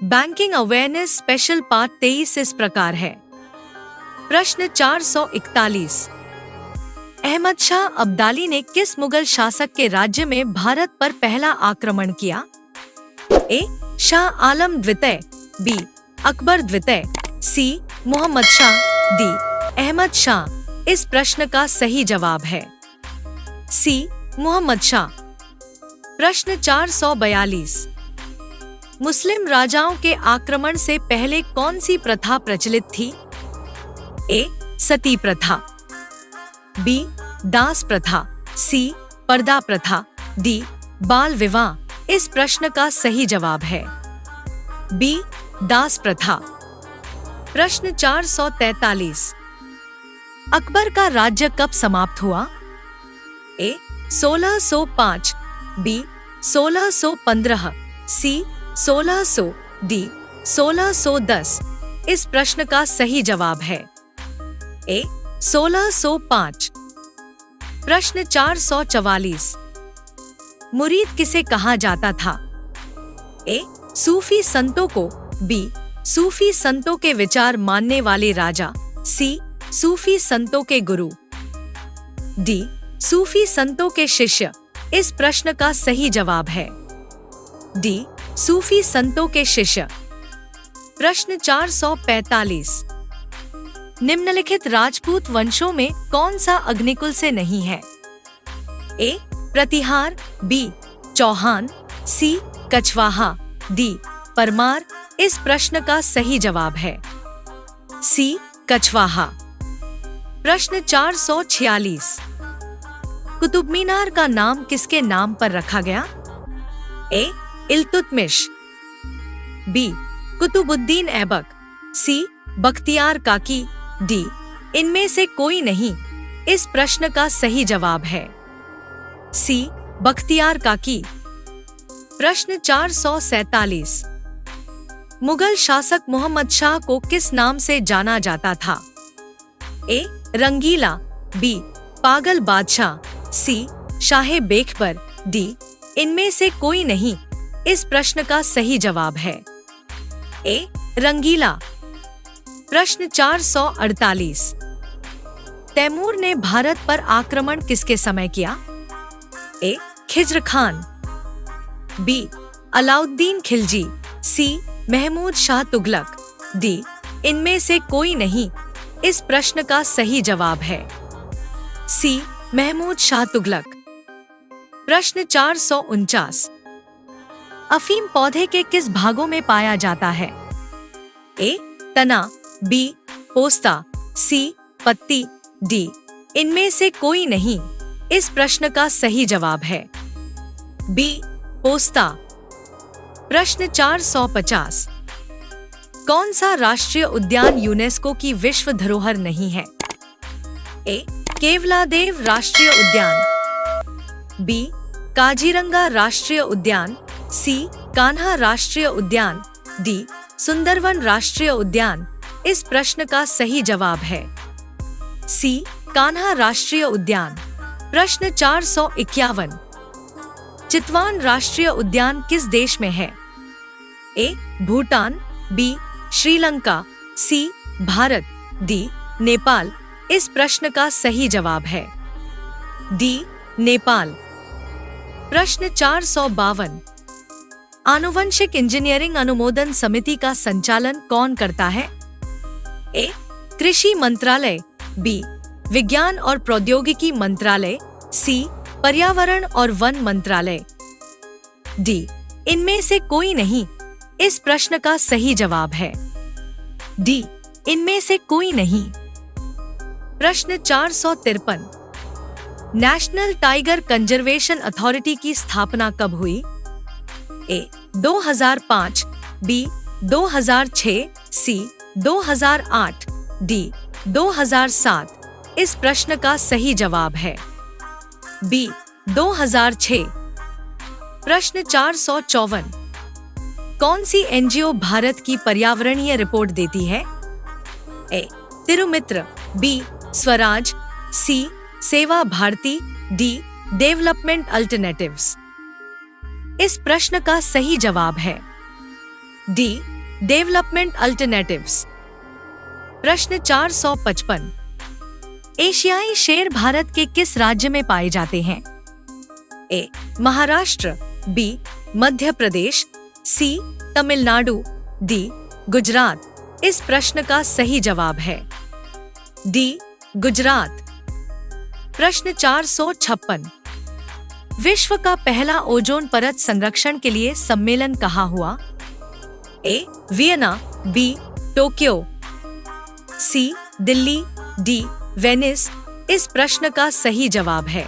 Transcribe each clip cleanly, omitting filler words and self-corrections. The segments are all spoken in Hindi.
बैंकिंग अवेयरनेस स्पेशल पार्ट 23 इस प्रकार है। प्रश्न 441, अहमद शाह अब्दाली ने किस मुगल शासक के राज्य में भारत पर पहला आक्रमण किया? ए. शाह आलम द्वितीय, बी. अकबर द्वितीय, सी. मोहम्मद शाह, डी. अहमद शाह। इस प्रश्न का सही जवाब है सी. मोहम्मद शाह। प्रश्न 442, मुस्लिम राजाओं के आक्रमण से पहले कौन सी प्रथा प्रचलित थी? ए. सती प्रथा, बी. दास प्रथा, सी. पर्दा प्रथा, डी. बाल विवाह। इस प्रश्न का सही जवाब है बी. दास प्रथा। प्रश्न 443, अकबर का राज्य कब समाप्त हुआ? ए. 1605, बी. 1615, सी. 1600, डी. 1610। इस प्रश्न का सही जवाब है ए. 1605। प्रश्न 444, मुरीद किसे कहा जाता था? ए. सूफी संतों को, बी. सूफी संतों के विचार मानने वाले राजा, सी. सूफी संतों के गुरु, डी. सूफी संतों के शिष्य। इस प्रश्न का सही जवाब है डी. सूफी संतों के शिष्य। प्रश्न 445, निम्नलिखित राजपूत वंशों में कौन सा अग्निकुल से नहीं है? ए. प्रतिहार, बी. चौहान, सी. कछवाहा, डी. परमार। इस प्रश्न का सही जवाब है सी. कछवाहा। प्रश्न 446, कुतुब मीनार का नाम किसके नाम पर रखा गया? ए. इल्तुतमिश, बी. कुतुबुद्दीन ऐबक, सी. बख्तियार काकी, डी. इनमें से कोई नहीं। इस प्रश्न का सही जवाब है सी. बख्तियार काकी। प्रश्न 447, मुगल शासक मोहम्मद शाह को किस नाम से जाना जाता था? ए. रंगीला, बी. पागल बादशाह, सी. शाहे बेखबर, डी. इनमें से कोई नहीं। इस प्रश्न का सही जवाब है ए. रंगीला। प्रश्न 448, तैमूर ने भारत पर आक्रमण किसके समय किया? ए. खिज्र खान, बी. अलाउद्दीन खिलजी, सी. महमूद शाह तुगलक, डी. इनमें से कोई नहीं। इस प्रश्न का सही जवाब है सी. महमूद शाह तुगलक। प्रश्न 449, अफीम पौधे के किस भागों में पाया जाता है? ए. तना, बी. पोस्ता, सी. पत्ती, डी. इनमें से कोई नहीं। इस प्रश्न का सही जवाब है बी. पोस्ता। प्रश्न 450, कौन सा राष्ट्रीय उद्यान यूनेस्को की विश्व धरोहर नहीं है? ए. केवलादेव राष्ट्रीय उद्यान, बी. काजीरंगा राष्ट्रीय उद्यान, सी. कान्हा राष्ट्रीय उद्यान, डी. सुंदरवन राष्ट्रीय उद्यान। इस प्रश्न का सही जवाब है सी. कान्हा राष्ट्रीय उद्यान। प्रश्न 451, चितवान राष्ट्रीय उद्यान किस देश में है? ए. भूटान, बी. श्रीलंका, सी. भारत, डी. नेपाल। इस प्रश्न का सही जवाब है डी. नेपाल। प्रश्न 452, आनुवंशिक इंजीनियरिंग अनुमोदन समिति का संचालन कौन करता है? ए. कृषि मंत्रालय, बी. विज्ञान और प्रौद्योगिकी मंत्रालय, सी. पर्यावरण और वन मंत्रालय, डी. इनमें से कोई नहीं। इस प्रश्न का सही जवाब है डी. इनमें से कोई नहीं। प्रश्न 453, नेशनल टाइगर कंजर्वेशन अथॉरिटी की स्थापना कब हुई? ए. 2005, बी. 2006, सी. 2008, डी. 2007। इस प्रश्न का सही जवाब है बी. 2006। प्रश्न 454, कौन सी एनजीओ भारत की पर्यावरणीय रिपोर्ट देती है? ए. तिरुमित्र, बी. स्वराज, सी. सेवा भारती, डी. Development alternatives. इस प्रश्न का सही जवाब है डी डेवलपमेंट अल्टरनेटिव्स। प्रश्न 455। एशियाई शेर भारत के किस राज्य में पाए जाते हैं? ए महाराष्ट्र, बी मध्य प्रदेश, सी तमिलनाडु, डी गुजरात। इस प्रश्न का सही जवाब है डी गुजरात। प्रश्न 456। विश्व का पहला ओजोन परत संरक्षण के लिए सम्मेलन कहाँ हुआ? ए वियना, बी टोक्यो, सी दिल्ली, डी वेनिस। इस प्रश्न का सही जवाब है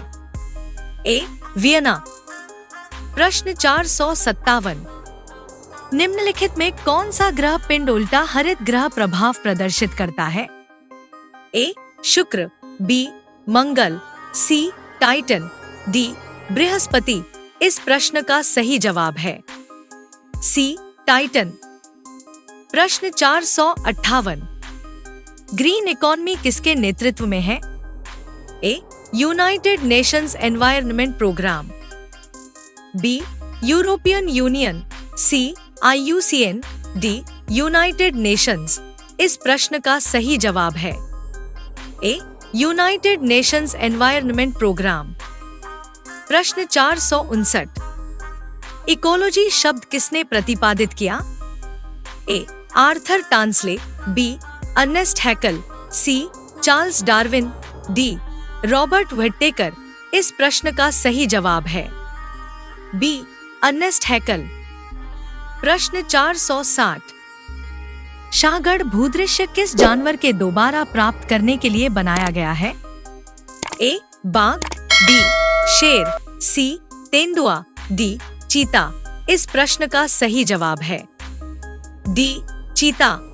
ए वियना। प्रश्न 457। निम्नलिखित में कौन सा ग्रह पिंड उल्टा हरित ग्रह प्रभाव प्रदर्शित करता है? ए शुक्र, बी मंगल, सी टाइटन, डी बृहस्पति। इस प्रश्न का सही जवाब है सी टाइटन। प्रश्न 458। ग्रीन इकोनॉमी किसके नेतृत्व में है? A United Nations Environment Programme, B European Union, C IUCN, D United Nations. इस प्रश्न का सही जवाब है A United Nations Environment Programme. प्रश्न 459। इकोलॉजी शब्द किसने प्रतिपादित किया? A Arthur Tansley, B Ernest Haeckel, C Charles Darwin, D Robert Whittaker. इस प्रश्न का सही जवाब है बी अर्नेस्ट हैकल। प्रश्न 460। शाहगढ़ भूदृश्य किस जानवर के दोबारा प्राप्त करने के लिए बनाया गया है? ए बाघ, बी शेर, सी तेंदुआ, डी चीता। इस प्रश्न का सही जवाब है डी चीता।